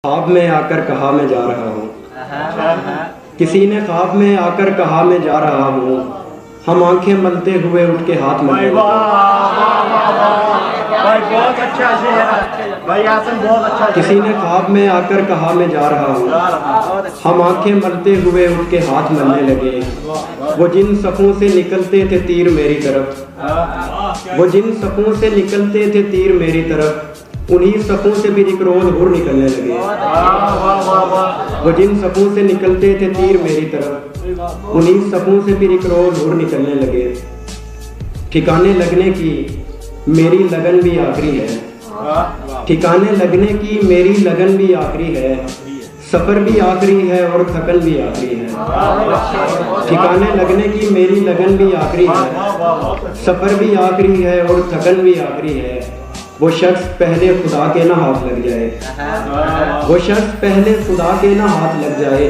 ख्वाब में आकर कहा मैं जा रहा हूँ। किसी ने ख्वाब में आकर कहा मैं जा रहा हूँ। हम आंखें मलते हुए उठ के हाथ मलने लगे। बहुत अच्छा भाई, आसन बहुत अच्छा। किसी ने ख्वाब में आकर कहा मैं जा रहा हूँ। हम आंखें मलते हुए उठ के हाथ मलने लगे। वो जिन सफ़ों से निकलते थे तीर मेरी तरफ, वो जिन सफ़ों से निकलते थे तीर मेरी तरफ, उन्हीं सफ़ों से भी एक रोज़ हुर निकलने लगे। वो जिन सफ़ों से निकलते थे तीर मेरी तरफ, उन्हीं सफ़ों से भी एक रोज़ हुर निकलने लगे। ठिकाने लगने की मेरी लगन भी आखिरी है। ठिकाने लगने की मेरी लगन भी आखिरी है। सफ़र भी आखिरी है और थकन भी आखिरी है। ठिकाने लगने की मेरी लगन भी आखिरी है। सफ़र भी आखिरी है और थकन भी आखिरी है। वो शख्स पहले खुदा के ना हाथ लग जाए। वो शख्स पहले खुदा के ना हाथ लग जाए।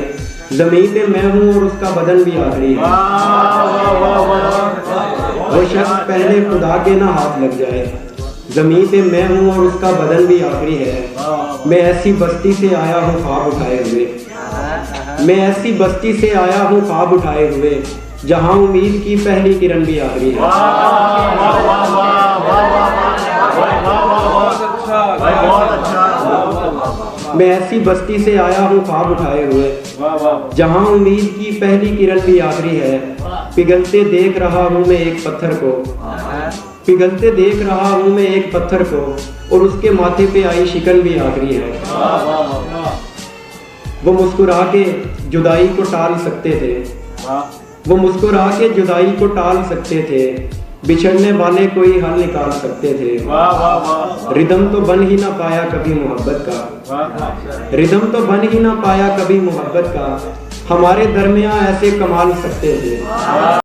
ज़मीन पे मैं हूँ और उसका बदन भी आखिरी है। वो शख्स पहले खुदा के ना हाथ लग जाए। ज़मीन पे मैं हूँ और उसका बदन भी आखिरी है। मैं ऐसी बस्ती से आया हूँ ख्वाब उठाए हुए। मैं ऐसी बस्ती से आया हूँ ख्वाब उठाए हुए, जहाँ उम्मीद की पहली किरण भी आखिरी है। मैं ऐसी बस्ती से आया हूँ ख्वाब उठाए हुए, जहाँ उम्मीद की पहली किरण भी आखिरी है। पिघलते देख रहा हूँ मैं एक पत्थर को, पिघलते देख रहा हूँ मैं एक पत्थर को, और उसके माथे पे आई शिकन भी आखिरी है। वो मुस्कुरा के जुदाई को टाल सकते थे, वो मुस्कुरा के जुदाई को टाल सकते थे। बिछड़ने वाले कोई हल निकाल सकते थे। रिदम तो बन ही ना पाया कभी मोहब्बत का, रिदम तो बन ही ना पाया कभी मोहब्बत का। हमारे दरमियां ऐसे कमाल सकते थे।